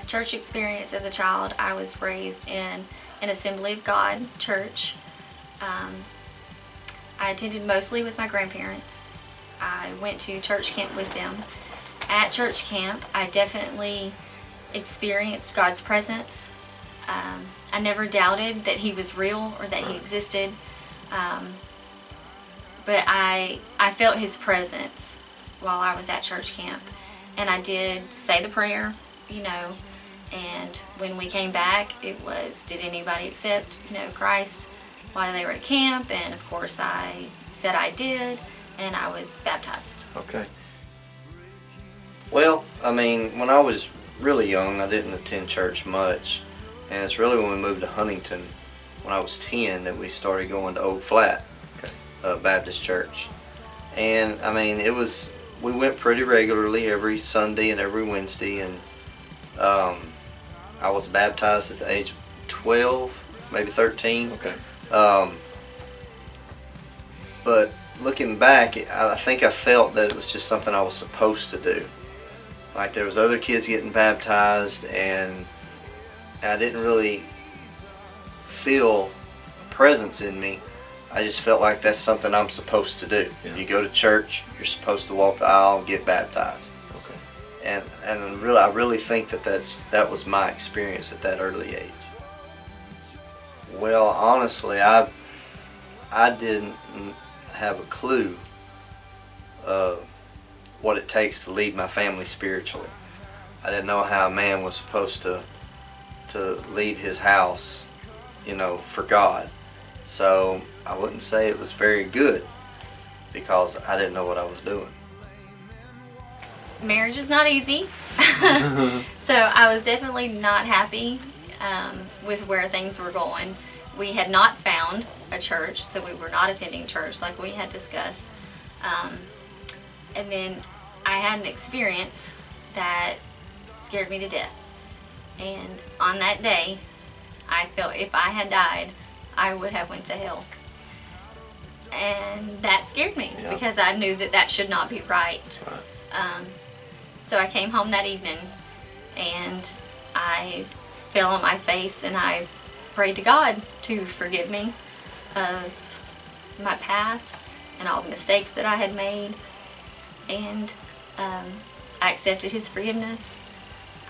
church experience as a child, I was raised in an Assembly of God church. I attended mostly with my grandparents. I went to church camp with them. At church camp, I definitely experienced God's presence. I never doubted that He was real or that He existed. But I felt His presence while I was at church camp. And I did say the prayer, and when we came back, it was, did anybody accept, Christ while they were at camp? And of course I said I did, and I was baptized. Okay. Well, when I was really young, I didn't attend church much. And it's really when we moved to Huntington, when I was 10, that we started going to Oak Flat Baptist Church. And we went pretty regularly every Sunday and every Wednesday. And I was baptized at the age of 12, maybe 13. Okay. But looking back, I think I felt that it was just something I was supposed to do. Like, there was other kids getting baptized, and I didn't really feel a presence in me. I just felt like that's something I'm supposed to do. Yeah. You go to church, you're supposed to walk the aisle and get baptized. Okay. And really, I really think that was my experience at that early age. Well, honestly, I didn't have a clue of what it takes to lead my family spiritually. I didn't know how a man was supposed to lead his house, for God. So I wouldn't say it was very good, because I didn't know what I was doing. Marriage is not easy. So I was definitely not happy with where things were going. We had not found a church, so we were not attending church like we had discussed. And then I had an experience that scared me to death. And on that day, I felt if I had died, I would have went to hell. And that scared me, because I knew that should not be right. So I came home that evening, and I fell on my face, and I prayed to God to forgive me of my past and all the mistakes that I had made. And I accepted His forgiveness.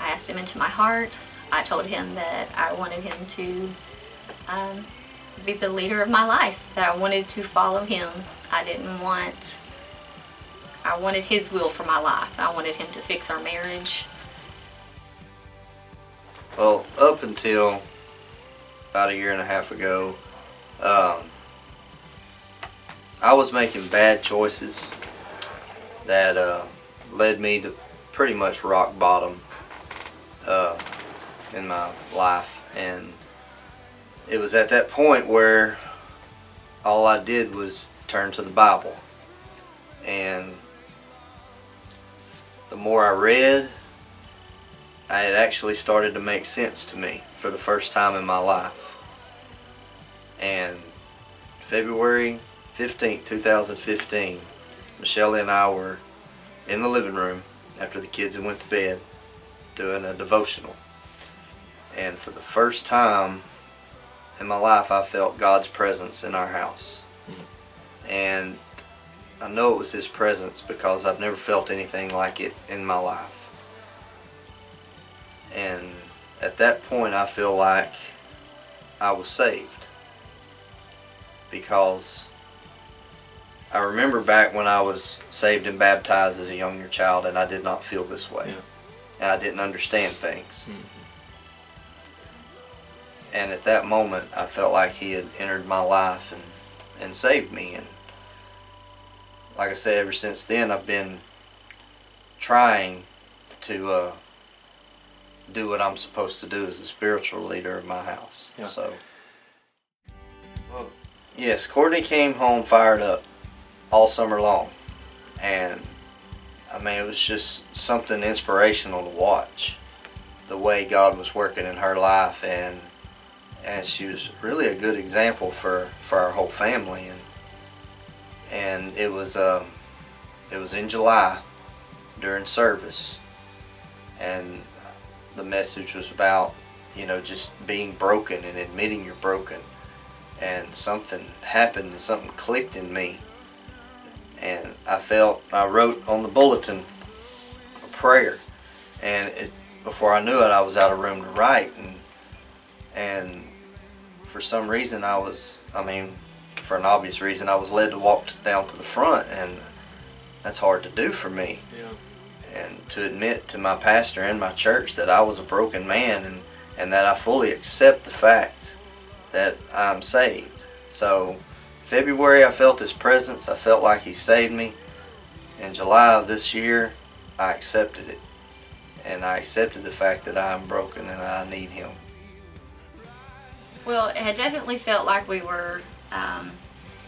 I asked Him into my heart. I told Him that I wanted Him to be the leader of my life, that I wanted to follow Him. I wanted His will for my life. I wanted Him to fix our marriage. Well, up until about a year and a half ago, I was making bad choices that led me to pretty much rock bottom in my life. And it was at that point where all I did was turn to the Bible. And the more I read, it actually started to make sense to me for the first time in my life. And February 15th, 2015, Michealle and I were in the living room after the kids had went to bed doing a devotional. And for the first time in my life, I felt God's presence in our house. And I know it was His presence because I've never felt anything like it in my life. And at that point, I feel like I was saved, because I remember back when I was saved and baptized as a younger child, and I did not feel this way. And I didn't understand things. And at that moment, I felt like He had entered my life and saved me. And like I said, ever since then, I've been trying to do what I'm supposed to do as a spiritual leader of my house. So, well, yes, Courtney came home fired up all summer long. And it was just something inspirational to watch, the way God was working in her life. And she was really a good example for our whole family. And it was in July during service, and the message was about, just being broken and admitting you're broken. And something happened and something clicked in me. And I wrote on the bulletin a prayer. And before I knew it, I was out of room to write. And for some reason for an obvious reason, I was led to walk down to the front. And that's hard to do for me. Yeah. And to admit to my pastor and my church that I was a broken man and that I fully accept the fact that I'm saved. So February I felt his presence. I felt like he saved me. In July of this year, I accepted it. And I accepted the fact that I'm broken and that I need him. Well, it had definitely felt like we were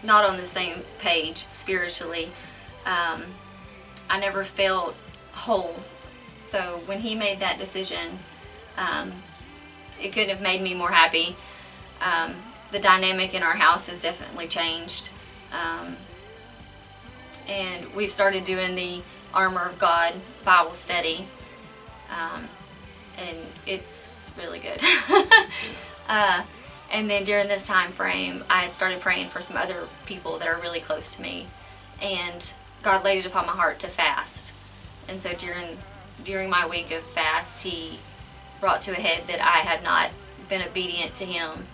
not on the same page spiritually. I never felt whole. So when he made that decision, it couldn't have made me more happy. The dynamic in our house has definitely changed. And we've started doing the Armor of God Bible study. And it's really good. And then during this time frame, I had started praying for some other people that are really close to me. And God laid it upon my heart to fast. And so during my week of fast, he brought to a head that I had not been obedient to him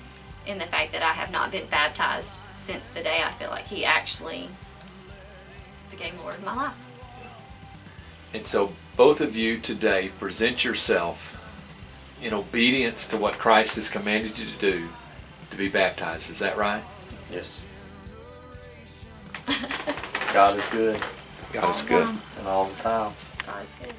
in the fact that I have not been baptized since the day I feel like he actually became Lord of my life. And so both of you today present yourself in obedience to what Christ has commanded you to do, to be baptized. Is that right? Yes. God is good. God is good. And all the time. God is good.